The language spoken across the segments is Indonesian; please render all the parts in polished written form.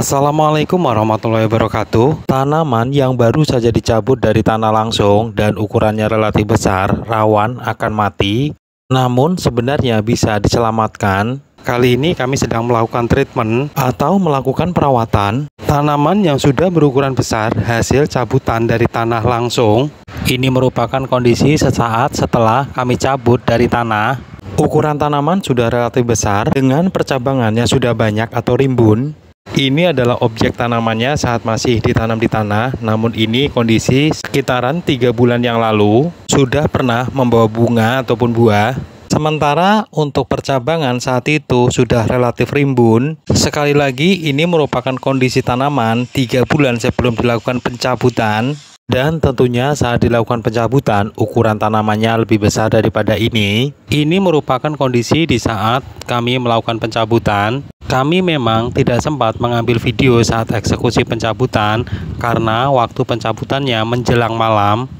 Assalamualaikum warahmatullahi wabarakatuh. Tanaman yang baru saja dicabut dari tanah langsung dan ukurannya relatif besar, rawan akan mati, namun sebenarnya bisa diselamatkan. Kali ini kami sedang melakukan treatment atau melakukan perawatan tanaman yang sudah berukuran besar hasil cabutan dari tanah langsung. Ini merupakan kondisi sesaat setelah kami cabut dari tanah. Ukuran tanaman sudah relatif besar dengan percabangannya sudah banyak atau rimbun. Ini adalah objek tanamannya saat masih ditanam di tanah, namun ini kondisi sekitaran 3 bulan yang lalu sudah pernah membawa bunga ataupun buah. Sementara untuk percabangan saat itu sudah relatif rimbun. Sekali lagi, ini merupakan kondisi tanaman 3 bulan sebelum dilakukan pencabutan. Dan tentunya saat dilakukan pencabutan, ukuran tanamannya lebih besar daripada ini. Ini merupakan kondisi di saat kami melakukan pencabutan. Kami memang tidak sempat mengambil video saat eksekusi pencabutan karena waktu pencabutannya menjelang malam.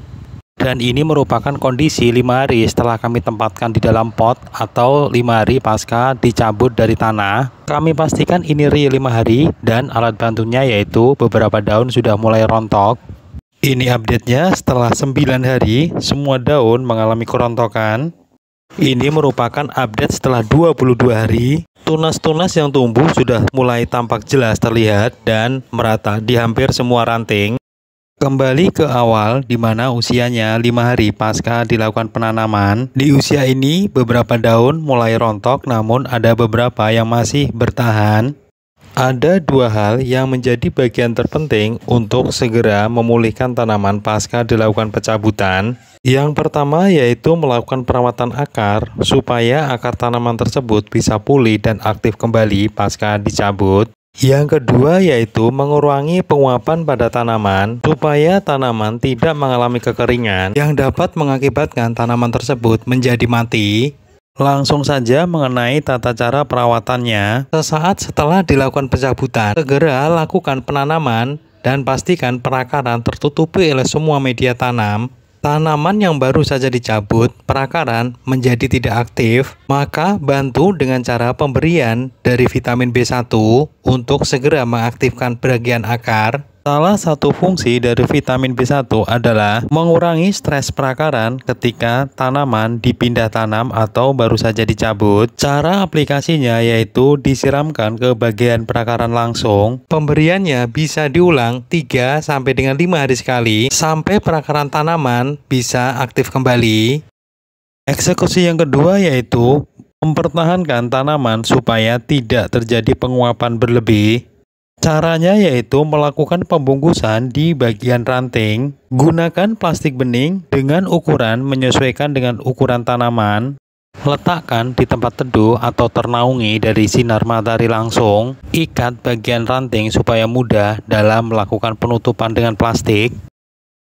Dan ini merupakan kondisi 5 hari setelah kami tempatkan di dalam pot atau 5 hari pasca dicabut dari tanah. Kami pastikan ini real 5 hari dan alat bantunya yaitu beberapa daun sudah mulai rontok. Ini update-nya setelah 9 hari, semua daun mengalami kerontokan. Ini merupakan update setelah 22 hari. Tunas-tunas yang tumbuh sudah mulai tampak jelas terlihat dan merata di hampir semua ranting. Kembali ke awal di mana usianya 5 hari pasca dilakukan penanaman. Di usia ini beberapa daun mulai rontok namun ada beberapa yang masih bertahan. Ada 2 hal yang menjadi bagian terpenting untuk segera memulihkan tanaman pasca dilakukan pencabutan. Yang pertama yaitu melakukan perawatan akar supaya akar tanaman tersebut bisa pulih dan aktif kembali pasca dicabut. Yang kedua yaitu mengurangi penguapan pada tanaman supaya tanaman tidak mengalami kekeringan yang dapat mengakibatkan tanaman tersebut menjadi mati. Langsung saja mengenai tata cara perawatannya. Sesaat setelah dilakukan pencabutan, segera lakukan penanaman dan pastikan perakaran tertutupi oleh semua media tanam. Tanaman yang baru saja dicabut, perakaran menjadi tidak aktif, maka bantu dengan cara pemberian dari vitamin B1 untuk segera mengaktifkan bagian akar. Salah satu fungsi dari vitamin B1 adalah mengurangi stres perakaran ketika tanaman dipindah tanam atau baru saja dicabut. Cara aplikasinya yaitu disiramkan ke bagian perakaran langsung. Pemberiannya bisa diulang 3 sampai dengan 5 hari sekali sampai perakaran tanaman bisa aktif kembali. Eksekusi yang kedua yaitu mempertahankan tanaman supaya tidak terjadi penguapan berlebih. Caranya yaitu melakukan pembungkusan di bagian ranting. Gunakan plastik bening dengan ukuran menyesuaikan dengan ukuran tanaman. Letakkan di tempat teduh atau ternaungi dari sinar matahari langsung. Ikat bagian ranting supaya mudah dalam melakukan penutupan dengan plastik.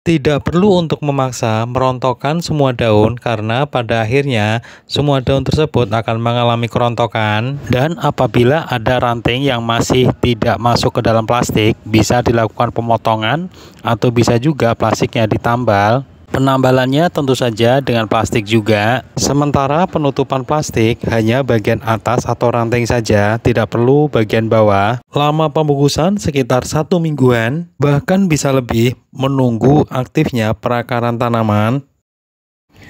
Tidak perlu untuk memaksa merontokkan semua daun karena pada akhirnya semua daun tersebut akan mengalami kerontokan. Dan apabila ada ranting yang masih tidak masuk ke dalam plastik, bisa dilakukan pemotongan atau bisa juga plastiknya ditambal. Penambalannya tentu saja dengan plastik juga. Sementara penutupan plastik hanya bagian atas atau ranting saja, tidak perlu bagian bawah. Lama pembungkusan sekitar 1 mingguan, bahkan bisa lebih menunggu aktifnya perakaran tanaman.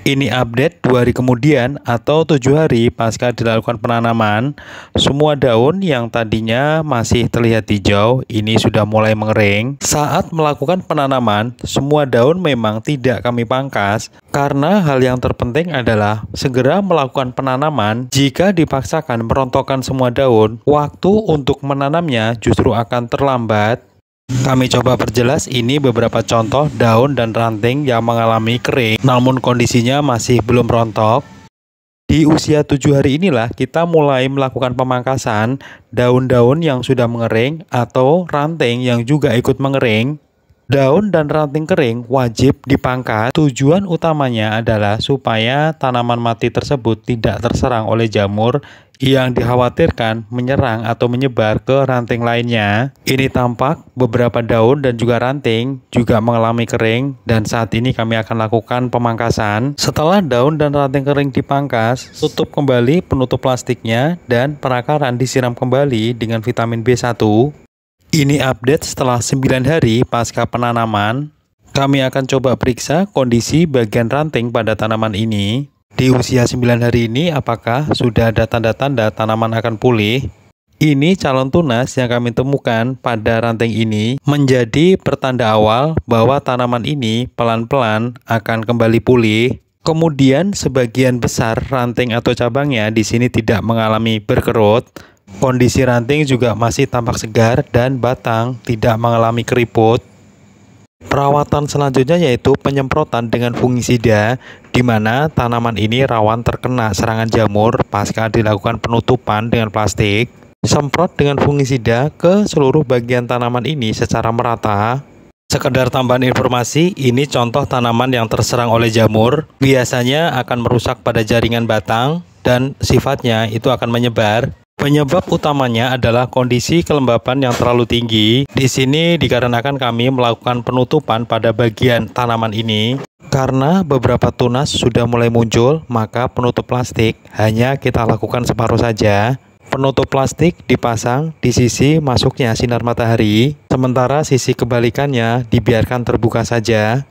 Ini update 2 hari kemudian atau 7 hari pasca dilakukan penanaman. Semua daun yang tadinya masih terlihat hijau ini sudah mulai mengering. Saat melakukan penanaman, semua daun memang tidak kami pangkas karena hal yang terpenting adalah segera melakukan penanaman. Jika dipaksakan merontokkan semua daun, waktu untuk menanamnya justru akan terlambat. Kami coba perjelas ini beberapa contoh daun dan ranting yang mengalami kering namun kondisinya masih belum rontok. Di usia 7 hari inilah kita mulai melakukan pemangkasan daun-daun yang sudah mengering atau ranting yang juga ikut mengering. Daun dan ranting kering wajib dipangkas. Tujuan utamanya adalah supaya tanaman mati tersebut tidak terserang oleh jamur yang dikhawatirkan menyerang atau menyebar ke ranting lainnya. Ini tampak beberapa daun dan juga ranting juga mengalami kering dan saat ini kami akan lakukan pemangkasan. Setelah daun dan ranting kering dipangkas, tutup kembali penutup plastiknya dan perakaran disiram kembali dengan vitamin B1. Ini update setelah 9 hari pasca penanaman. Kami akan coba periksa kondisi bagian ranting pada tanaman ini. Di usia 9 hari ini apakah sudah ada tanda-tanda tanaman akan pulih? Ini calon tunas yang kami temukan pada ranting ini menjadi pertanda awal bahwa tanaman ini pelan-pelan akan kembali pulih. Kemudian sebagian besar ranting atau cabangnya di sini tidak mengalami berkerut. Kondisi ranting juga masih tampak segar dan batang tidak mengalami keriput. Perawatan selanjutnya yaitu penyemprotan dengan fungisida, di mana tanaman ini rawan terkena serangan jamur pasca dilakukan penutupan dengan plastik. Semprot dengan fungisida ke seluruh bagian tanaman ini secara merata. Sekedar tambahan informasi, ini contoh tanaman yang terserang oleh jamur. Biasanya akan merusak pada jaringan batang dan sifatnya itu akan menyebar. Penyebab utamanya adalah kondisi kelembapan yang terlalu tinggi. Di sini dikarenakan kami melakukan penutupan pada bagian tanaman ini. Karena beberapa tunas sudah mulai muncul, maka penutup plastik hanya kita lakukan separuh saja. Penutup plastik dipasang di sisi masuknya sinar matahari, sementara sisi kebalikannya dibiarkan terbuka saja.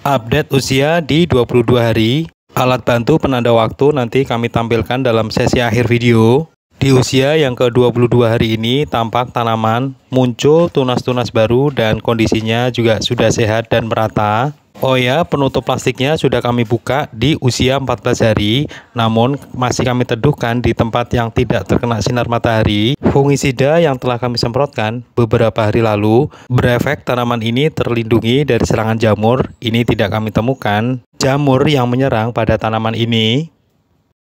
Update usia di 22 hari. Alat bantu penanda waktu nanti kami tampilkan dalam sesi akhir video. Di usia yang ke-22 hari ini, tampak tanaman muncul tunas-tunas baru dan kondisinya juga sudah sehat dan merata. Oh ya, penutup plastiknya sudah kami buka di usia 14 hari, namun masih kami teduhkan di tempat yang tidak terkena sinar matahari. Fungisida yang telah kami semprotkan beberapa hari lalu berefek tanaman ini terlindungi dari serangan jamur. Ini tidak kami temukan jamur yang menyerang pada tanaman ini.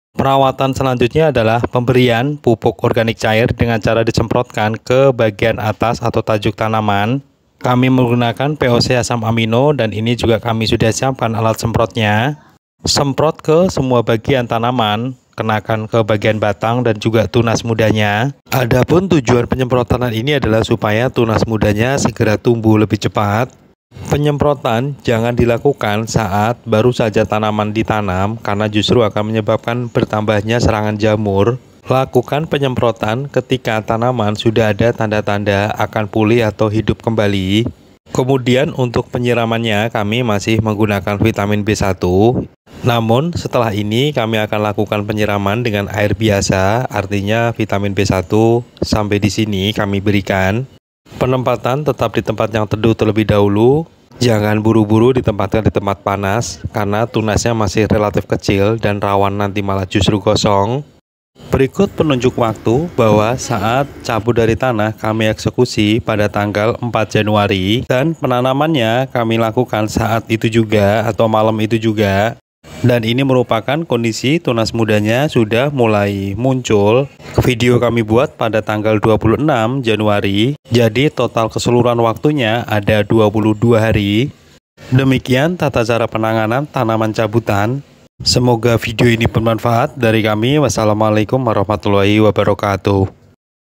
Perawatan selanjutnya adalah pemberian pupuk organik cair dengan cara disemprotkan ke bagian atas atau tajuk tanaman. Kami menggunakan POC asam amino dan ini juga kami sudah siapkan alat semprotnya. Semprot ke semua bagian tanaman, kenakan ke bagian batang dan juga tunas mudanya. Adapun tujuan penyemprotan ini adalah supaya tunas mudanya segera tumbuh lebih cepat. Penyemprotan jangan dilakukan saat baru saja tanaman ditanam karena justru akan menyebabkan bertambahnya serangan jamur. Lakukan penyemprotan ketika tanaman sudah ada tanda-tanda akan pulih atau hidup kembali. Kemudian untuk penyiramannya kami masih menggunakan vitamin B1. Namun setelah ini kami akan lakukan penyiraman dengan air biasa, artinya vitamin B1 sampai di sini kami berikan. Penempatan tetap di tempat yang teduh terlebih dahulu. Jangan buru-buru ditempatkan di tempat panas karena tunasnya masih relatif kecil dan rawan nanti malah justru gosong. Berikut penunjuk waktu bahwa saat cabut dari tanah kami eksekusi pada tanggal 4 Januari dan penanamannya kami lakukan saat itu juga atau malam itu juga. Dan ini merupakan kondisi tunas mudanya sudah mulai muncul. Video kami buat pada tanggal 26 Januari. Jadi total keseluruhan waktunya ada 22 hari. Demikian tata cara penanganan tanaman cabutan. Semoga video ini bermanfaat dari kami. Wassalamualaikum warahmatullahi wabarakatuh.